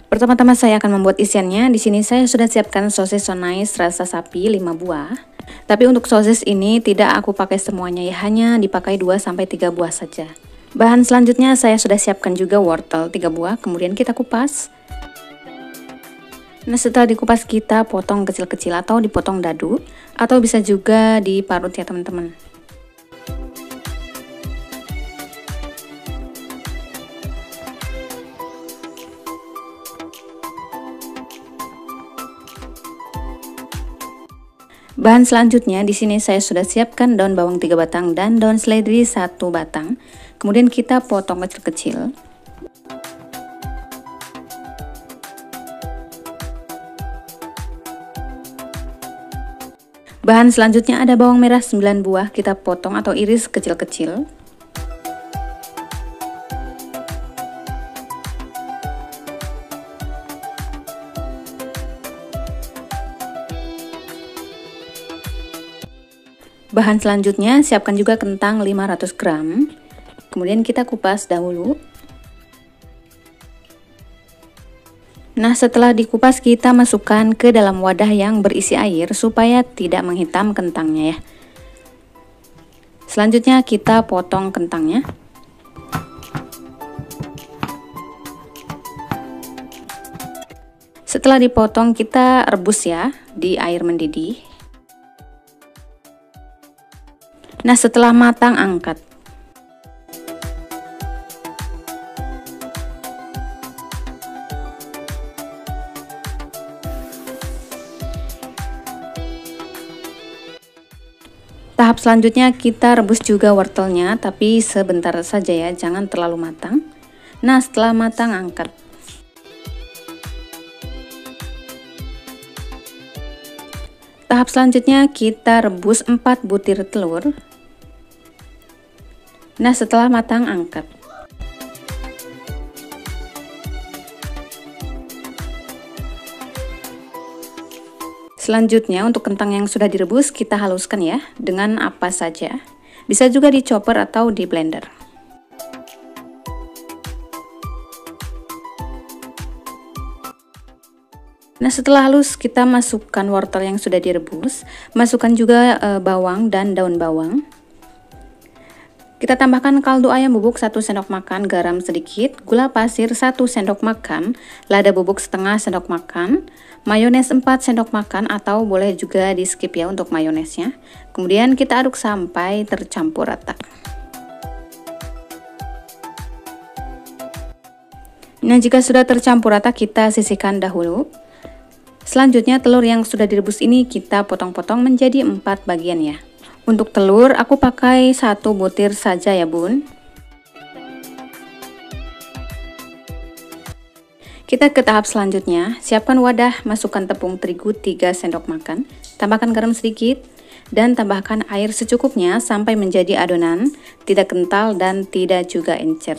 Pertama-tama saya akan membuat isiannya. Di sini saya sudah siapkan sosis so nice rasa sapi 5 buah. Tapi untuk sosis ini tidak aku pakai semuanya ya, hanya dipakai 2-3 buah saja. Bahan selanjutnya saya sudah siapkan juga wortel 3 buah, kemudian kita kupas. Nah, setelah dikupas kita potong kecil-kecil atau dipotong dadu, atau bisa juga diparut ya teman-teman. Bahan selanjutnya di sini saya sudah siapkan daun bawang 3 batang dan daun seledri 1 batang. Kemudian kita potong kecil-kecil. Bahan selanjutnya ada bawang merah 9 buah, kita potong atau iris kecil-kecil. Bahan selanjutnya siapkan juga kentang 500 gram. Kemudian kita kupas dahulu. Nah, setelah dikupas kita masukkan ke dalam wadah yang berisi air supaya tidak menghitam kentangnya ya. Selanjutnya kita potong kentangnya. Setelah dipotong kita rebus ya di air mendidih. Nah, setelah matang angkat. Tahap selanjutnya kita rebus juga wortelnya, tapi sebentar saja ya, jangan terlalu matang. Nah, setelah matang angkat. Tahap selanjutnya kita rebus 4 butir telur. Nah, setelah matang angkat. Selanjutnya untuk kentang yang sudah direbus kita haluskan ya dengan apa saja. Bisa juga di chopper atau di blender. Nah, setelah halus kita masukkan wortel yang sudah direbus, masukkan juga bawang dan daun bawang. Kita tambahkan kaldu ayam bubuk 1 sendok makan, garam sedikit, gula pasir 1 sendok makan, lada bubuk setengah sendok makan, mayones 4 sendok makan atau boleh juga di skip ya untuk mayonesnya. Kemudian kita aduk sampai tercampur rata. Nah, jika sudah tercampur rata kita sisihkan dahulu. Selanjutnya telur yang sudah direbus ini kita potong-potong menjadi 4 bagian ya. Untuk telur aku pakai 1 butir saja ya bun. Kita ke tahap selanjutnya, siapkan wadah, masukkan tepung terigu 3 sendok makan, tambahkan garam sedikit, dan tambahkan air secukupnya sampai menjadi adonan, tidak kental dan tidak juga encer.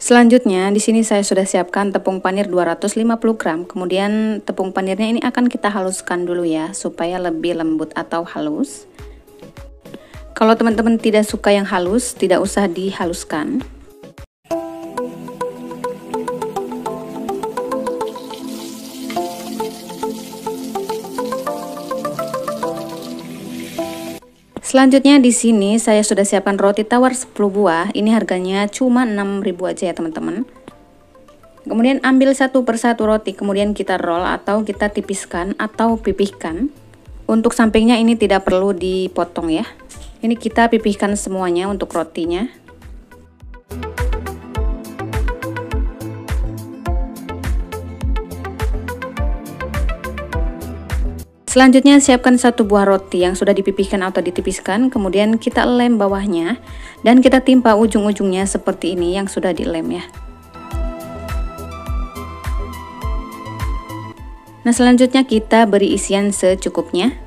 Selanjutnya di sini saya sudah siapkan tepung panir 250 gram. Kemudian tepung panirnya ini akan kita haluskan dulu ya supaya lebih lembut atau halus. Kalau teman-teman tidak suka yang halus, tidak usah dihaluskan. Selanjutnya di sini saya sudah siapkan roti tawar 10 buah. Ini harganya cuma 6.000 aja ya teman-teman. Kemudian ambil satu persatu roti, kemudian kita roll atau kita tipiskan atau pipihkan. Untuk sampingnya ini tidak perlu dipotong ya. Ini kita pipihkan semuanya untuk rotinya. Selanjutnya siapkan 1 buah roti yang sudah dipipihkan atau ditipiskan, kemudian kita lem bawahnya dan kita timpa ujung-ujungnya seperti ini yang sudah dilem ya. Nah, selanjutnya kita beri isian secukupnya.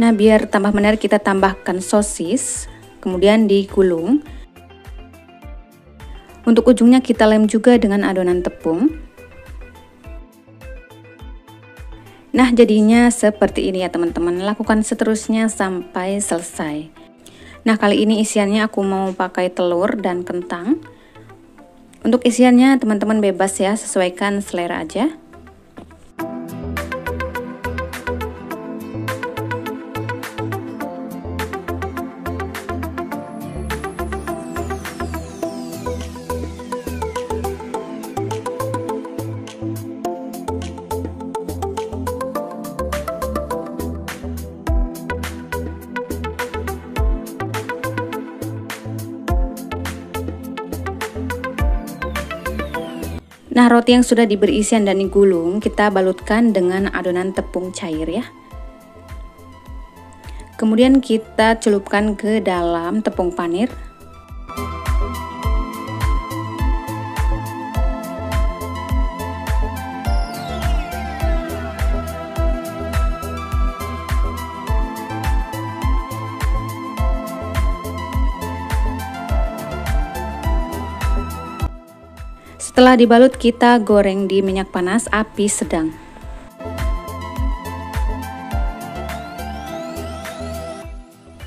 Nah, biar tambah menarik kita tambahkan sosis, kemudian digulung. Untuk ujungnya kita lem juga dengan adonan tepung. Nah, jadinya seperti ini ya teman-teman. Lakukan seterusnya sampai selesai. Nah, kali ini isiannya aku mau pakai telur dan kentang. Untuk isiannya teman-teman bebas ya, sesuaikan selera aja. Nah, roti yang sudah diberi isian dan digulung, kita balutkan dengan adonan tepung cair ya. Kemudian kita celupkan ke dalam tepung panir. Setelah dibalut, kita goreng di minyak panas api sedang.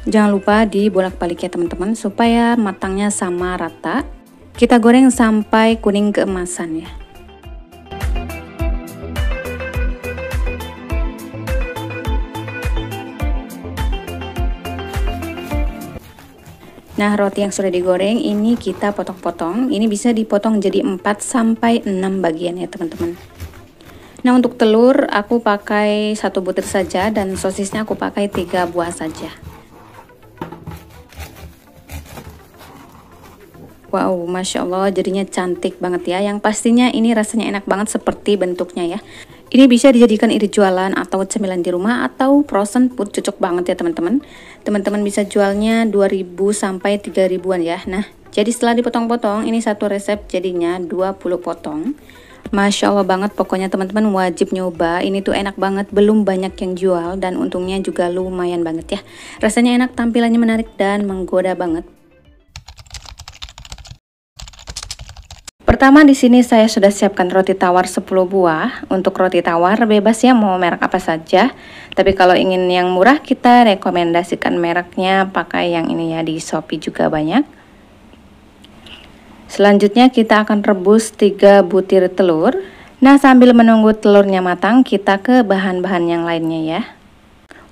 Jangan lupa dibolak-balik ya teman-teman, supaya matangnya sama rata. Kita goreng sampai kuning keemasan ya. Nah, roti yang sudah digoreng ini kita potong-potong. Ini bisa dipotong jadi 4 sampai 6 bagian ya, teman-teman. Nah, untuk telur aku pakai 1 butir saja dan sosisnya aku pakai 3 buah saja. Wow, Masya Allah jadinya cantik banget ya. Yang pastinya ini rasanya enak banget seperti bentuknya ya. Ini bisa dijadikan irit jualan atau cemilan di rumah atau frozen food, cocok banget ya teman-teman. Teman-teman bisa jualnya 2.000 sampai 3.000-an ya. Nah, jadi setelah dipotong-potong, ini satu resep jadinya 20 potong. Masya Allah banget, pokoknya teman-teman wajib nyoba. Ini tuh enak banget, belum banyak yang jual dan untungnya juga lumayan banget ya. Rasanya enak, tampilannya menarik dan menggoda banget. Pertama di sini saya sudah siapkan roti tawar 10 buah. Untuk roti tawar bebas ya, mau merek apa saja. Tapi kalau ingin yang murah kita rekomendasikan mereknya pakai yang ini ya, di Shopee juga banyak. Selanjutnya kita akan rebus 3 butir telur. Nah, sambil menunggu telurnya matang, kita ke bahan-bahan yang lainnya ya.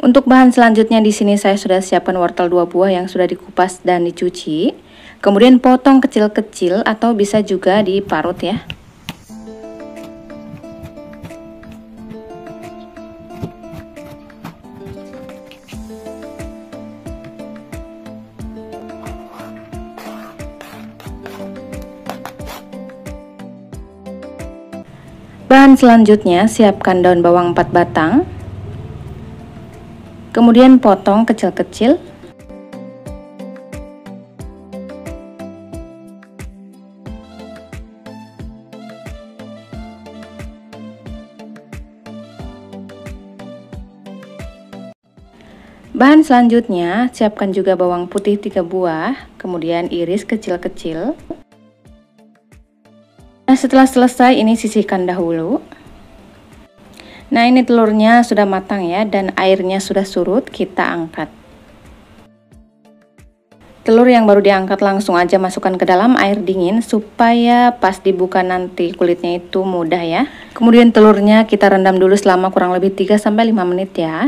Untuk bahan selanjutnya di sini saya sudah siapkan wortel 2 buah yang sudah dikupas dan dicuci. Kemudian potong kecil-kecil atau bisa juga diparut ya. Bahan selanjutnya siapkan daun bawang 4 batang. Kemudian potong kecil-kecil. Bahan selanjutnya, siapkan juga bawang putih 3 buah, kemudian iris kecil-kecil. Nah, setelah selesai ini sisihkan dahulu. Nah, ini telurnya sudah matang ya, dan airnya sudah surut, kita angkat. Telur yang baru diangkat langsung aja masukkan ke dalam air dingin, supaya pas dibuka nanti kulitnya itu mudah ya. Kemudian telurnya kita rendam dulu selama kurang lebih 3-5 menit ya.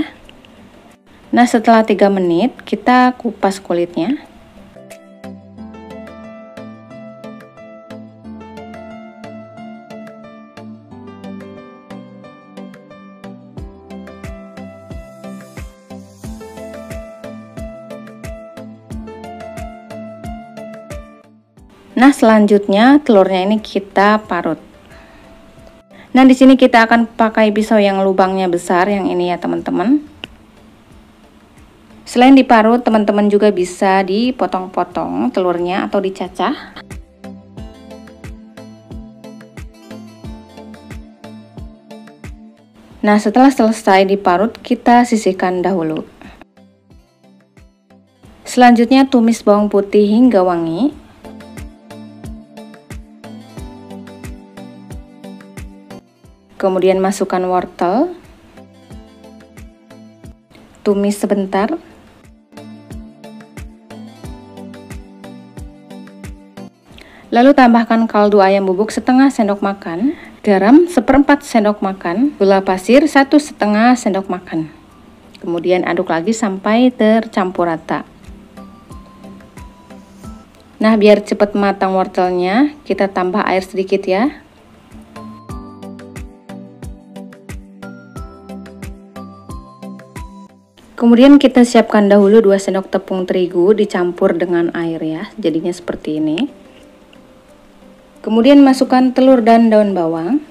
Nah, setelah 3 menit kita kupas kulitnya. Nah, selanjutnya telurnya ini kita parut. Nah, di sini kita akan pakai pisau yang lubangnya besar yang ini ya, teman-teman. Selain diparut, teman-teman juga bisa dipotong-potong telurnya atau dicacah. Nah, setelah selesai diparut, kita sisihkan dahulu. Selanjutnya tumis bawang putih hingga wangi. Kemudian masukkan wortel. Tumis sebentar. Lalu tambahkan kaldu ayam bubuk setengah sendok makan, garam 1/4 sendok makan, gula pasir 1,5 sendok makan. Kemudian aduk lagi sampai tercampur rata. Nah, biar cepat matang wortelnya, kita tambah air sedikit ya. Kemudian kita siapkan dahulu 2 sendok tepung terigu dicampur dengan air ya, jadinya seperti ini. Kemudian masukkan telur dan daun bawang.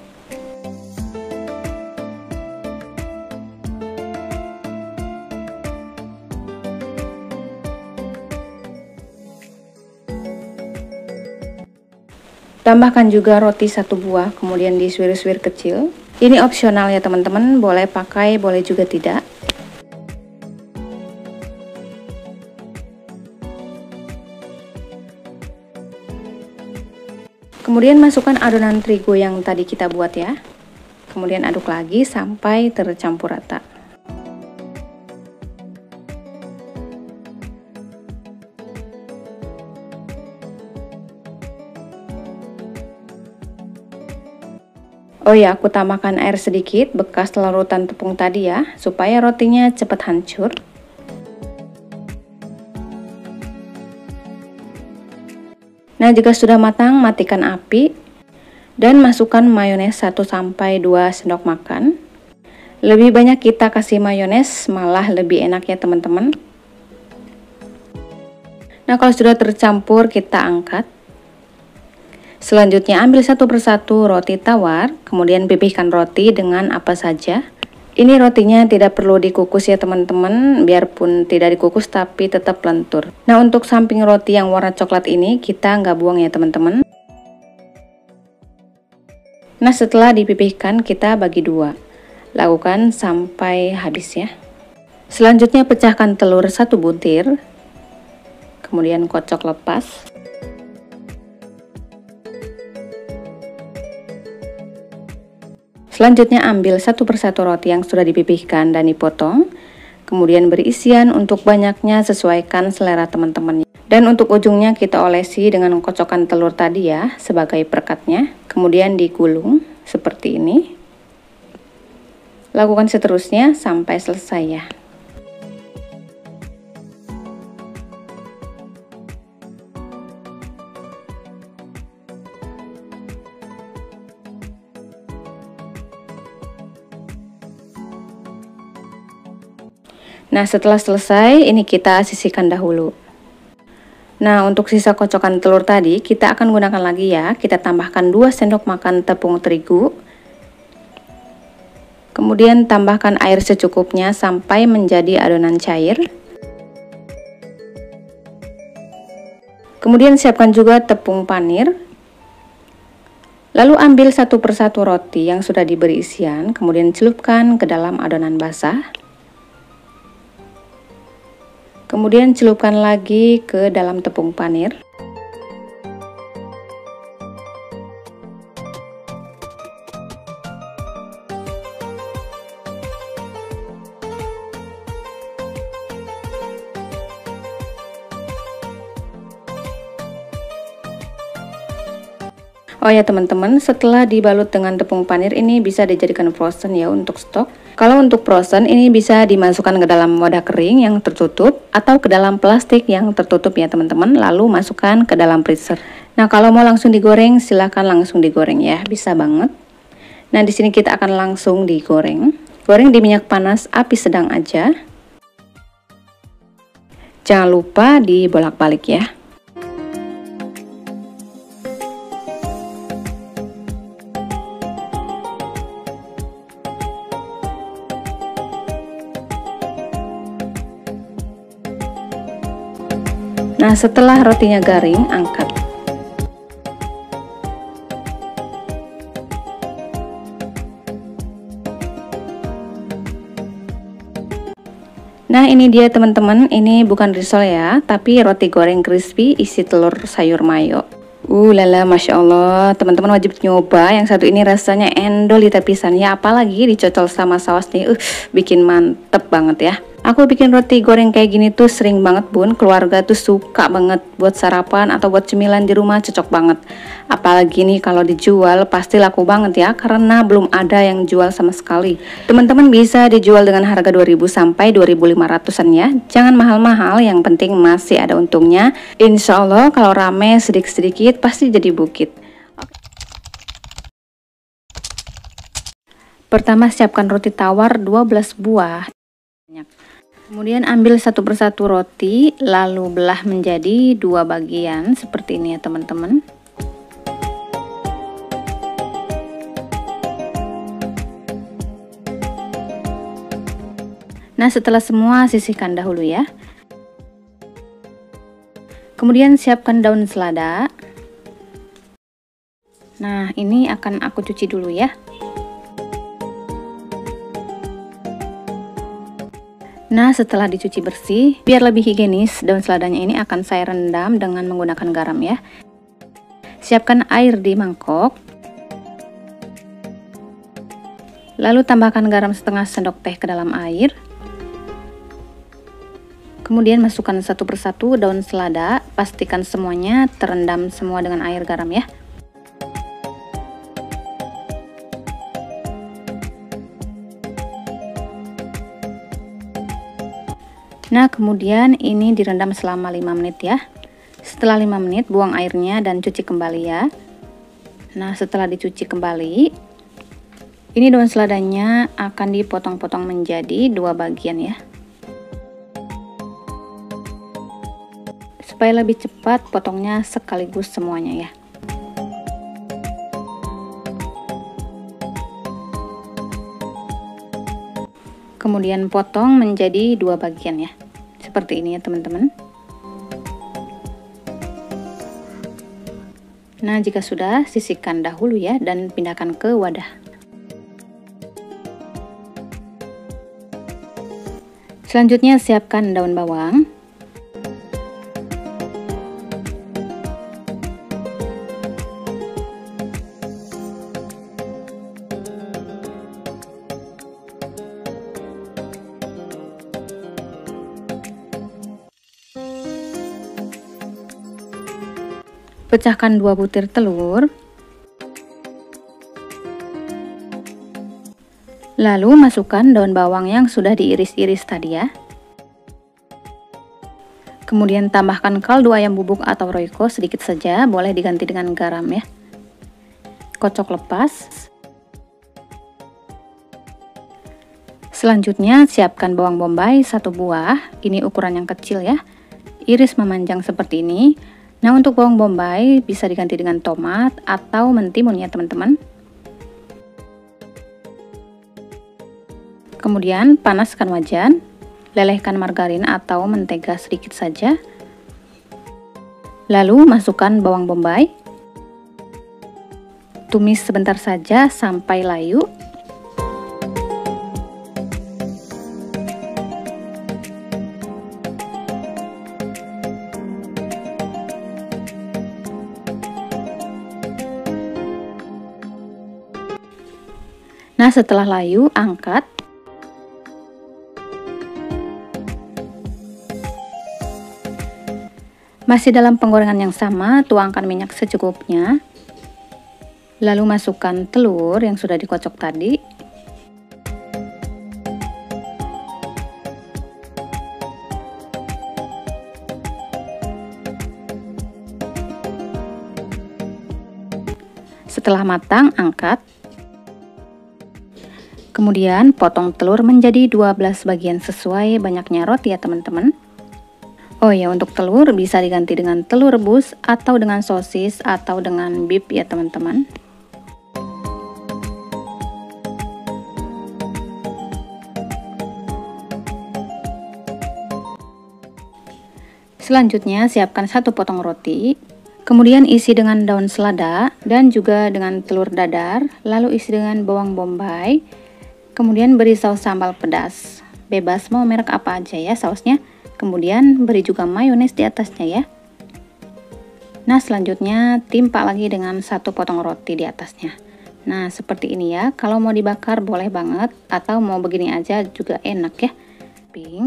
Tambahkan juga roti 1 buah, kemudian disuir-suir kecil. Ini opsional ya teman-teman, boleh pakai, boleh juga tidak. Kemudian masukkan adonan terigu yang tadi kita buat ya. Kemudian aduk lagi sampai tercampur rata. Oh ya, aku tambahkan air sedikit bekas larutan tepung tadi ya, supaya rotinya cepat hancur. Nah, jika sudah matang, matikan api dan masukkan mayones 1-2 sendok makan. Lebih banyak kita kasih mayones, malah lebih enak ya teman-teman. Nah, kalau sudah tercampur, kita angkat. Selanjutnya ambil satu persatu roti tawar, kemudian pipihkan roti dengan apa saja. Ini rotinya tidak perlu dikukus ya teman-teman, biarpun tidak dikukus tapi tetap lentur. Nah, untuk samping roti yang warna coklat ini kita nggak buang ya teman-teman. Nah, setelah dipipihkan kita bagi 2. Lakukan sampai habis ya. Selanjutnya pecahkan telur 1 butir. Kemudian kocok lepas. Selanjutnya ambil satu persatu roti yang sudah dipipihkan dan dipotong. Kemudian beri isian, untuk banyaknya sesuaikan selera teman-teman. Dan untuk ujungnya kita olesi dengan kocokan telur tadi ya, sebagai perekatnya. Kemudian digulung seperti ini. Lakukan seterusnya sampai selesai ya. Nah, setelah selesai, ini kita sisihkan dahulu. Nah, untuk sisa kocokan telur tadi, kita akan gunakan lagi ya. Kita tambahkan 2 sendok makan tepung terigu. Kemudian tambahkan air secukupnya sampai menjadi adonan cair. Kemudian siapkan juga tepung panir. Lalu ambil satu persatu roti yang sudah diberi isian, kemudian celupkan ke dalam adonan basah. Kemudian celupkan lagi ke dalam tepung panir. Oh ya teman-teman, setelah dibalut dengan tepung panir ini bisa dijadikan frozen ya untuk stok. Kalau untuk frozen ini bisa dimasukkan ke dalam wadah kering yang tertutup atau ke dalam plastik yang tertutup ya teman-teman, lalu masukkan ke dalam freezer. Nah, kalau mau langsung digoreng silahkan langsung digoreng ya, bisa banget. Nah, di sini kita akan langsung digoreng. Goreng di minyak panas, api sedang aja. Jangan lupa dibolak-balik ya. Nah, setelah rotinya garing, angkat. Nah, ini dia teman-teman, ini bukan risol ya, tapi roti goreng crispy isi telur sayur mayo. Lala, Masya Allah, teman-teman wajib nyoba. Yang satu ini rasanya endolita pisan ya, apalagi dicocol sama saus nih, bikin mantep banget ya. Aku bikin roti goreng kayak gini tuh sering banget bun, keluarga tuh suka banget buat sarapan atau buat cemilan di rumah, cocok banget. Apalagi nih kalau dijual pasti laku banget ya, karena belum ada yang jual sama sekali. Teman-teman bisa dijual dengan harga 2000 sampai 2500an ya, jangan mahal-mahal, yang penting masih ada untungnya. Insya Allah kalau rame sedikit-sedikit pasti jadi bukit. Pertama siapkan roti tawar 12 buah. Kemudian ambil satu persatu roti, lalu belah menjadi 2 bagian seperti ini ya teman-teman. Nah, setelah semua sisihkan dahulu ya. Kemudian siapkan daun selada. Nah, ini akan aku cuci dulu ya. Nah, setelah dicuci bersih, biar lebih higienis, daun seladanya ini akan saya rendam dengan menggunakan garam ya. Siapkan air di mangkok. Lalu tambahkan garam setengah sendok teh ke dalam air. Kemudian masukkan satu persatu daun selada, pastikan semuanya terendam semua dengan air garam ya. Nah, kemudian ini direndam selama 5 menit ya. Setelah 5 menit buang airnya dan cuci kembali ya. Nah, setelah dicuci kembali, ini daun seladanya akan dipotong-potong menjadi 2 bagian ya. Supaya lebih cepat potongnya sekaligus semuanya ya. Kemudian potong menjadi 2 bagian ya. Seperti ini ya teman-teman. Nah, jika sudah, sisihkan dahulu ya dan pindahkan ke wadah. Selanjutnya siapkan daun bawang. Pecahkan 2 butir telur. Lalu masukkan daun bawang yang sudah diiris-iris tadi ya. Kemudian tambahkan kaldu ayam bubuk atau royco sedikit saja, boleh diganti dengan garam ya. Kocok lepas. Selanjutnya siapkan bawang bombay 1 buah, ini ukuran yang kecil ya. Iris memanjang seperti ini. Nah, untuk bawang bombay bisa diganti dengan tomat atau mentimun ya teman-teman. Kemudian panaskan wajan, lelehkan margarin atau mentega sedikit saja. Lalu masukkan bawang bombay. Tumis sebentar saja sampai layu. Nah, setelah layu, angkat. Masih dalam penggorengan yang sama, tuangkan minyak secukupnya. Lalu masukkan telur yang sudah dikocok tadi. Setelah matang, angkat. Kemudian potong telur menjadi 12 bagian sesuai banyaknya roti ya teman-teman. Oh ya, untuk telur bisa diganti dengan telur rebus atau dengan sosis atau dengan beef ya teman-teman. Selanjutnya siapkan 1 potong roti. Kemudian isi dengan daun selada dan juga dengan telur dadar, lalu isi dengan bawang bombay. Kemudian beri saus sambal pedas. bebas mau merek apa aja ya sausnya. Kemudian beri juga mayones di atasnya ya. Nah, selanjutnya timpa lagi dengan 1 potong roti di atasnya. Nah, seperti ini ya. Kalau mau dibakar boleh banget, atau mau begini aja juga enak ya.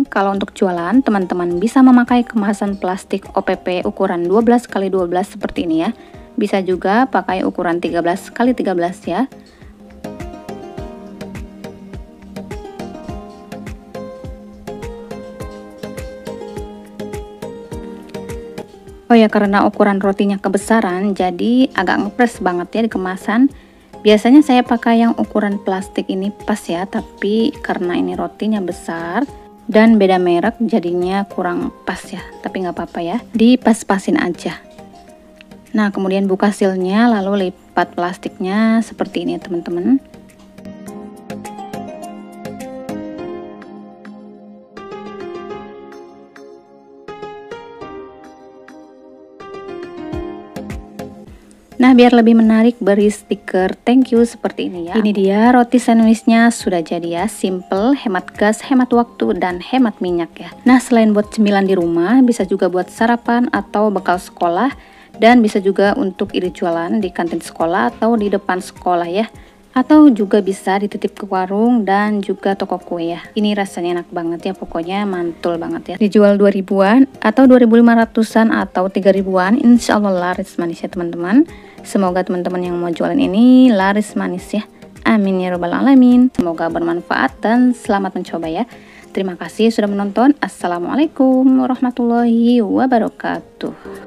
Kalau untuk jualan, teman-teman bisa memakai kemasan plastik OPP ukuran 12x12 seperti ini ya. Bisa juga pakai ukuran 13x13 ya. Oh ya, karena ukuran rotinya kebesaran, jadi agak ngepres banget ya di kemasan. Biasanya saya pakai yang ukuran plastik ini pas ya, tapi karena ini rotinya besar dan beda merek jadinya kurang pas ya, tapi nggak apa-apa ya, dipas-pasin aja. Nah, kemudian buka sealnya lalu lipat plastiknya seperti ini ya teman-teman. Nah, biar lebih menarik beri stiker thank you seperti ini ya. Ini dia roti sandwichnya sudah jadi ya, simple, hemat gas, hemat waktu, dan hemat minyak ya. Nah, selain buat cemilan di rumah, bisa juga buat sarapan atau bekal sekolah, dan bisa juga untuk ide jualan di kantin sekolah atau di depan sekolah ya. Atau juga bisa dititip ke warung dan juga toko kue ya. Ini rasanya enak banget ya, pokoknya mantul banget ya. Dijual 2000-an atau 2500-an atau 3000-an, insya Allah laris manis ya teman-teman. Semoga teman-teman yang mau jualan ini laris manis ya. Amin ya robbal alamin. Semoga bermanfaat dan selamat mencoba ya. Terima kasih sudah menonton. Assalamualaikum warahmatullahi wabarakatuh.